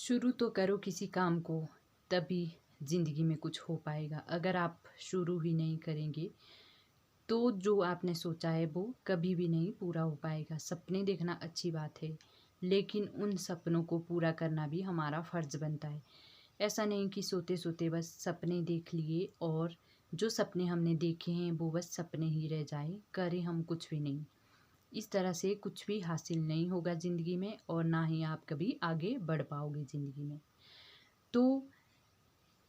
शुरू तो करो किसी काम को, तभी ज़िंदगी में कुछ हो पाएगा। अगर आप शुरू ही नहीं करेंगे तो जो आपने सोचा है वो कभी भी नहीं पूरा हो पाएगा। सपने देखना अच्छी बात है, लेकिन उन सपनों को पूरा करना भी हमारा फ़र्ज़ बनता है। ऐसा नहीं कि सोते सोते बस सपने देख लिए और जो सपने हमने देखे हैं वो बस सपने ही रह जाए, करें हम कुछ भी नहीं। इस तरह से कुछ भी हासिल नहीं होगा ज़िंदगी में, और ना ही आप कभी आगे बढ़ पाओगे ज़िंदगी में। तो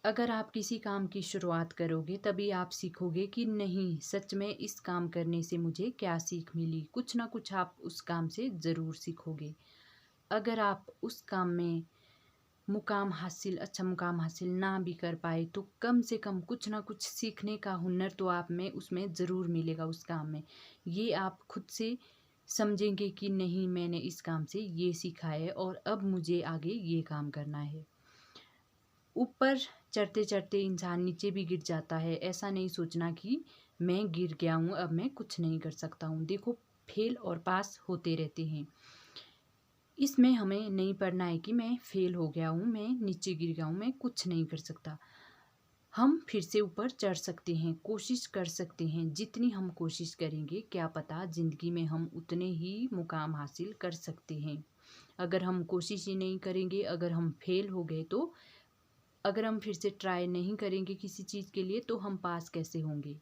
अगर आप किसी काम की शुरुआत करोगे तभी आप सीखोगे कि नहीं, सच में इस काम करने से मुझे क्या सीख मिली। कुछ ना कुछ आप उस काम से ज़रूर सीखोगे। अगर आप उस काम में अच्छा मुकाम हासिल ना भी कर पाए तो कम से कम कुछ ना कुछ सीखने का हुनर तो आप में उसमें ज़रूर मिलेगा उस काम में। ये आप खुद से समझेंगे कि नहीं, मैंने इस काम से ये सीखा है और अब मुझे आगे ये काम करना है। ऊपर चढ़ते चढ़ते इंसान नीचे भी गिर जाता है। ऐसा नहीं सोचना कि मैं गिर गया हूँ, अब मैं कुछ नहीं कर सकता हूँ। देखो, फेल और पास होते रहते हैं। इसमें हमें नहीं पढ़ना है कि मैं फेल हो गया हूँ, मैं नीचे गिर गया हूँ, मैं कुछ नहीं कर सकता। हम फिर से ऊपर चढ़ सकते हैं, कोशिश कर सकते हैं। जितनी हम कोशिश करेंगे, क्या पता ज़िंदगी में हम उतने ही मुकाम हासिल कर सकते हैं। अगर हम कोशिश ही नहीं करेंगे, अगर हम फेल हो गए तो अगर हम फिर से ट्राई नहीं करेंगे किसी चीज़ के लिए तो हम पास कैसे होंगे।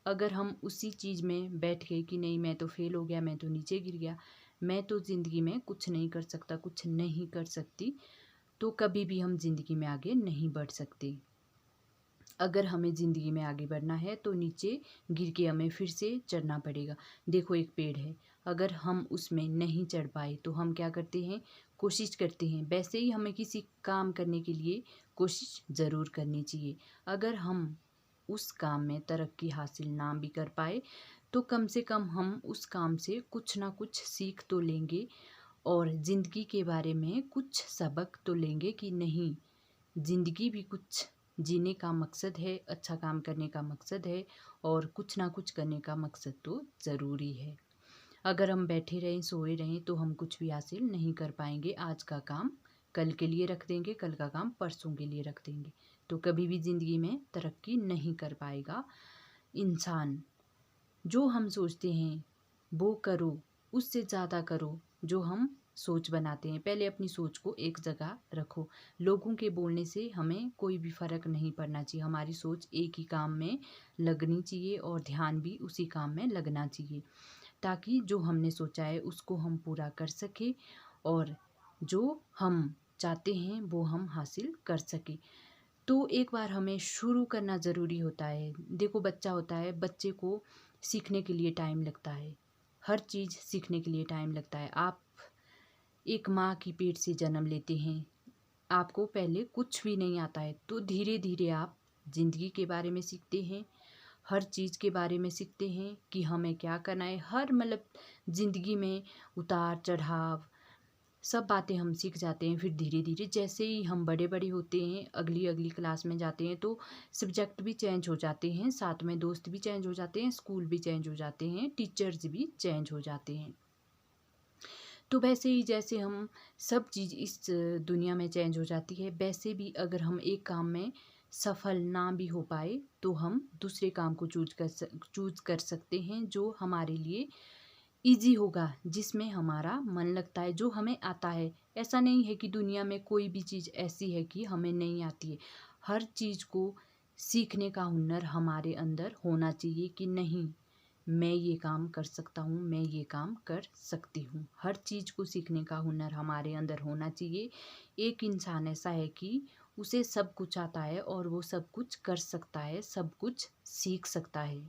अगर हम उसी चीज़ में बैठ गए कि नहीं, मैं तो फेल हो गया, मैं तो नीचे गिर गया, मैं तो ज़िंदगी में कुछ नहीं कर सकता, कुछ नहीं कर सकती, तो कभी भी हम ज़िंदगी में आगे नहीं बढ़ सकते। अगर हमें ज़िंदगी में आगे बढ़ना है तो नीचे गिर के हमें फिर से चढ़ना पड़ेगा। देखो, एक पेड़ है, अगर हम उसमें नहीं चढ़ पाए तो हम क्या करते हैं, कोशिश करते हैं। वैसे ही हमें किसी काम करने के लिए कोशिश ज़रूर करनी चाहिए। अगर हम उस काम में तरक्की हासिल ना भी कर पाए तो कम से कम हम उस काम से कुछ ना कुछ सीख तो लेंगे और ज़िंदगी के बारे में कुछ सबक तो लेंगे कि नहीं, ज़िंदगी भी कुछ जीने का मकसद है, अच्छा काम करने का मकसद है और कुछ ना कुछ करने का मकसद तो ज़रूरी है। अगर हम बैठे रहें, सोए रहें तो हम कुछ भी हासिल नहीं कर पाएंगे। आज का काम कल के लिए रख देंगे, कल का काम परसों के लिए रख देंगे, तो कभी भी ज़िंदगी में तरक्की नहीं कर पाएगा इंसान। जो हम सोचते हैं वो करो, उससे ज़्यादा करो। जो हम सोच बनाते हैं, पहले अपनी सोच को एक जगह रखो। लोगों के बोलने से हमें कोई भी फ़र्क नहीं पड़ना चाहिए। हमारी सोच एक ही काम में लगनी चाहिए और ध्यान भी उसी काम में लगना चाहिए, ताकि जो हमने सोचा है उसको हम पूरा कर सकें और जो हम चाहते हैं वो हम हासिल कर सकें। तो एक बार हमें शुरू करना ज़रूरी होता है। देखो, बच्चा होता है, बच्चे को सीखने के लिए टाइम लगता है। हर चीज़ सीखने के लिए टाइम लगता है। आप एक माँ की पेट से जन्म लेते हैं, आपको पहले कुछ भी नहीं आता है, तो धीरे धीरे आप ज़िंदगी के बारे में सीखते हैं, हर चीज़ के बारे में सीखते हैं कि हमें क्या करना है। हर मतलब ज़िंदगी में उतार चढ़ाव सब बातें हम सीख जाते हैं। फिर धीरे धीरे जैसे ही हम बड़े बड़े होते हैं, अगली अगली क्लास में जाते हैं, तो सब्जेक्ट भी चेंज हो जाते हैं, साथ में दोस्त भी चेंज हो जाते हैं, स्कूल भी चेंज हो जाते हैं, टीचर्स भी चेंज हो जाते हैं। तो वैसे ही जैसे हम सब चीज़ इस दुनिया में चेंज हो जाती है, वैसे भी अगर हम एक काम में सफल ना भी हो पाए तो हम दूसरे काम को चूज कर सकते हैं जो हमारे लिए ईज़ी होगा, जिसमें हमारा मन लगता है, जो हमें आता है। ऐसा नहीं है कि दुनिया में कोई भी चीज़ ऐसी है कि हमें नहीं आती है। हर चीज़ को सीखने का हुनर हमारे अंदर होना चाहिए कि नहीं, मैं ये काम कर सकता हूँ, मैं ये काम कर सकती हूँ। हर चीज़ को सीखने का हुनर हमारे अंदर होना चाहिए। एक इंसान ऐसा है कि उसे सब कुछ आता है और वो सब कुछ कर सकता है, सब कुछ सीख सकता है।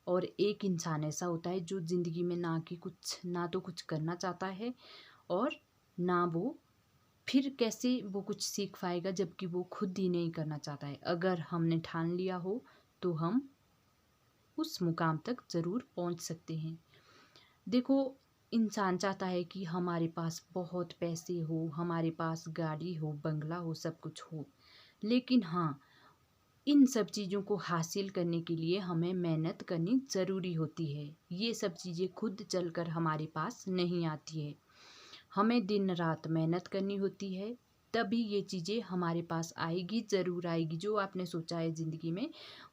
और एक इंसान ऐसा होता है जो ज़िंदगी में ना तो कुछ करना चाहता है और ना वो फिर कैसे वो कुछ सीख पाएगा जबकि वो खुद ही नहीं करना चाहता है। अगर हमने ठान लिया हो तो हम उस मुकाम तक ज़रूर पहुंच सकते हैं। देखो, इंसान चाहता है कि हमारे पास बहुत पैसे हो, हमारे पास गाड़ी हो, बंगला हो, सब कुछ हो, लेकिन हाँ, इन सब चीज़ों को हासिल करने के लिए हमें मेहनत करनी ज़रूरी होती है। ये सब चीज़ें खुद चलकर हमारे पास नहीं आती है। हमें दिन रात मेहनत करनी होती है, तभी ये चीज़ें हमारे पास आएगी, ज़रूर आएगी। जो आपने सोचा है ज़िंदगी में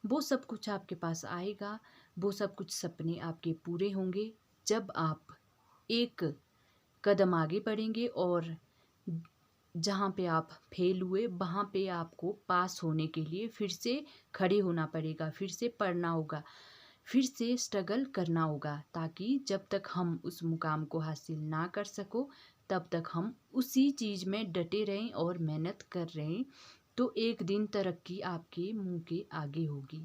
वो सब कुछ आपके पास आएगा, वो सब कुछ सपने आपके पूरे होंगे जब आप एक कदम आगे बढ़ेंगे और जहाँ पे आप फेल हुए वहाँ पे आपको पास होने के लिए फिर से खड़े होना पड़ेगा, फिर से पढ़ना होगा, फिर से स्ट्रगल करना होगा, ताकि जब तक हम उस मुकाम को हासिल ना कर सको तब तक हम उसी चीज़ में डटे रहें और मेहनत कर रहें, तो एक दिन तरक्की आपके मुंह के आगे होगी।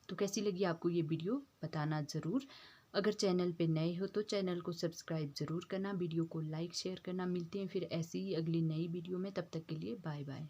तो कैसी लगी आपको ये वीडियो बताना ज़रूर। अगर चैनल पे नए हो तो चैनल को सब्सक्राइब ज़रूर करना, वीडियो को लाइक शेयर करना। मिलते हैं फिर ऐसी ही अगली नई वीडियो में, तब तक के लिए बाय बाय।